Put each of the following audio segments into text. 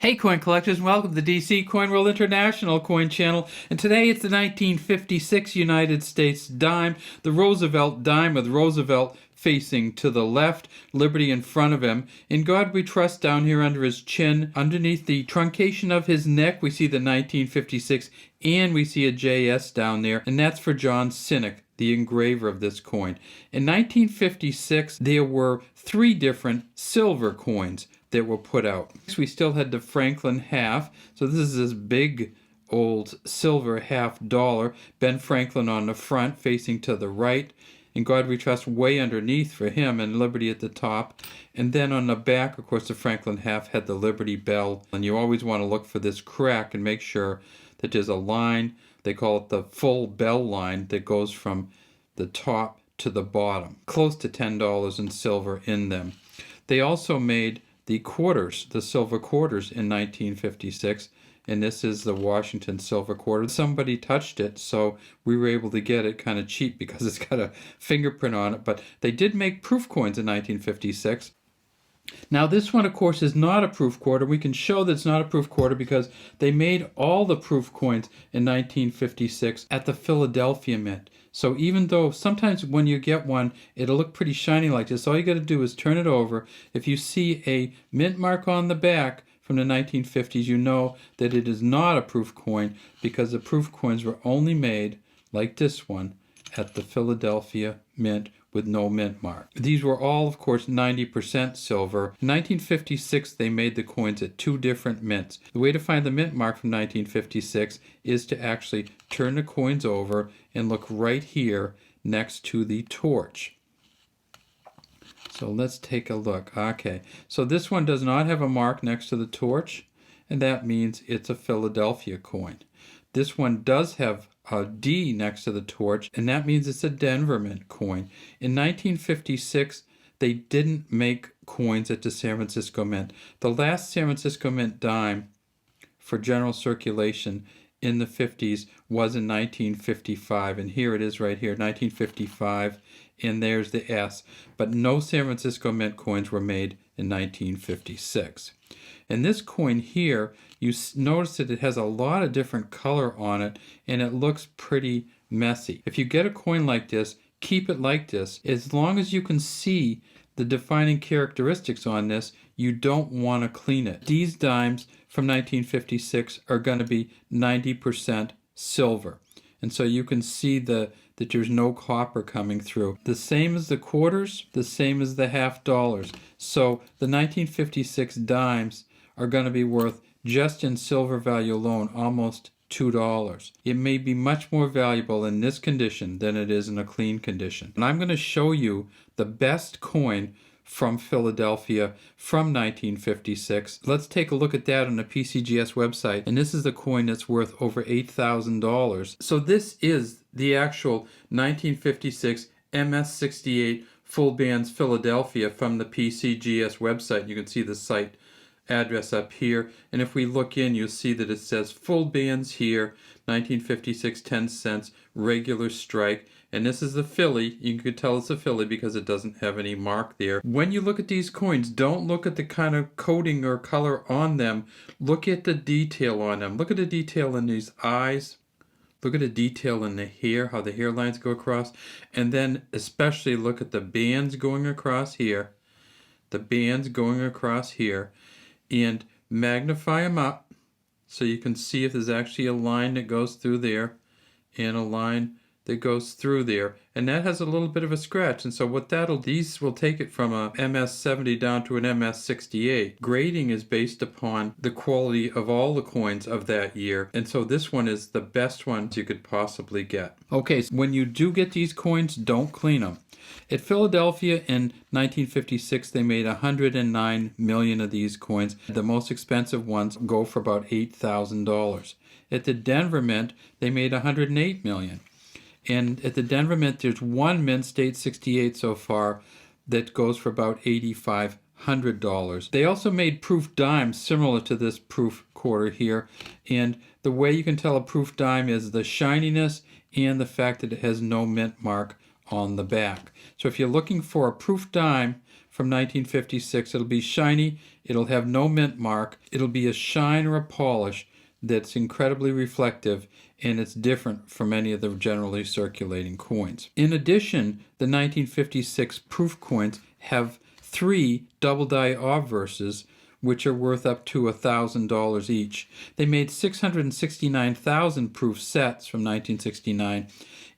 Hey coin collectors, and welcome to the DC Coin World International Coin Channel. And today it's the 1956 United States dime, the Roosevelt DIme with Roosevelt facing to the left, Liberty in front of him. In God we trust down here under his chin, underneath the truncation of his neck, we see the 1956 and we see a JS down there, and that's for John Sinek, the engraver of this coin. In 1956, there were 3 different silver coins that were put out. We still had the Franklin half. So this is this big old silver $half. Ben Franklin on the front facing to the right. In God we trust way underneath for him, and Liberty at the top. And then on the back, of course, the Franklin half had the Liberty bell. And you always want to look for this crack and make sure that there's a line. They call it the full bell line that goes from the top to the bottom. Close to $10 in silver in them. They also made the quarters, the silver quarters in 1956, and this is the Washington silver quarter. Somebody touched it, so we were able to get it kind of cheap because it's got a fingerprint on it, but they did make proof coins in 1956. Now this one, of course, is not a proof quarter. We can show that it's not a proof quarter because they made all the proof coins in 1956 at the Philadelphia Mint. So even though sometimes when you get one, it'll look pretty shiny like this, all you got to do is turn it over. If you see a mint mark on the back from the 1950s, you know that it is not a proof coin because the proof coins were only made, like this one, at the Philadelphia Mint with no mint mark. These were all, of course, 90% silver. In 1956, they made the coins at 2 different mints. The way to find the mint mark from 1956 is to actually turn the coins over and look right here next to the torch. So let's take a look. Okay, so this one does not have a mark next to the torch, and that means it's a Philadelphia coin. This one does have a D next to the torch, and that means it's a Denver Mint coin. In 1956, they didn't make coins at the San Francisco Mint. The last San Francisco Mint dime for general circulation in the 50s was in 1955, and here it is right here, 1955, and there's the S. But no San Francisco Mint coins were made in 1956. And this coin here, you notice that it has a lot of different color on it, and it looks pretty messy. If you get a coin like this, keep it like this. As long as you can see the defining characteristics on this, you don't want to clean it. These dimes from 1956 are going to be 90% silver. And so you can see that there's no copper coming through. The same as the quarters, the same as the $half. So the 1956 dimes are going to be worth, just in silver value alone, almost $2. It may be much more valuable in this condition than it is in a clean condition. And I'm going to show you the best coin from Philadelphia from 1956. Let's take a look at that on the PCGS website. And this is the coin that's worth over $8,000. So this is the actual 1956 MS68 full bands Philadelphia from the PCGS website. You can see the site address up here, and if we look in, you'll see that it says full bands here, 1956, 10 cents, regular strike, and this is the Philly. You could tell it's a Philly because it doesn't have any mark there. When you look at these coins, don't look at the kind of coating or color on them. Look at the detail on them. Look at the detail in these eyes. Look at the detail in the hair, how the hairlines go across, and then especially look at the bands going across here, the bands going across here, and magnify them up so you can see if there's actually a line that goes through there and a line that goes through there, and that has a little bit of a scratch. And so what these will take it from a MS70 down to an MS68. Grading is based upon the quality of all the coins of that year, and so this one is the best one you could possibly get. Okay, so when you do get these coins, don't clean them. At Philadelphia in 1956, they made 109 million of these coins. The most expensive ones go for about $8,000. At the Denver Mint, they made 108 million. And at the Denver Mint, there's one Mint State 68 so far that goes for about $8,500. They also made proof dimes similar to this proof quarter here. And the way you can tell a proof dime is the shininess and the fact that it has no mint mark on the back. So if you're looking for a proof dime from from 1956. It'll be shiny. It'll have no mint mark. It'll be a shine or a polish that's incredibly reflective, and it's different from any of the generally circulating coins. In addition, the 1956 proof coins have 3 double die obverses, which are worth up to $1,000 each. They made 669,000 proof sets from 1969,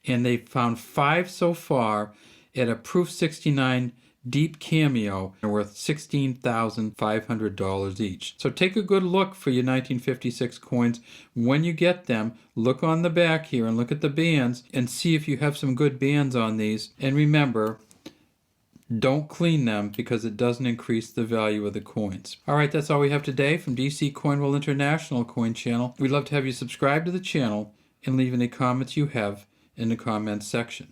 and they found 5 so far at a proof 69 deep cameo worth $16,500 each. So take a good look for your 1956 coins. When you get them, look on the back here and look at the bands and see if you have some good bands on these. And remember, don't clean them because it doesn't increase the value of the coins. All right, that's all we have today from DC Coin World International Coin Channel. We'd love to have you subscribe to the channel and leave any comments you have in the comments section.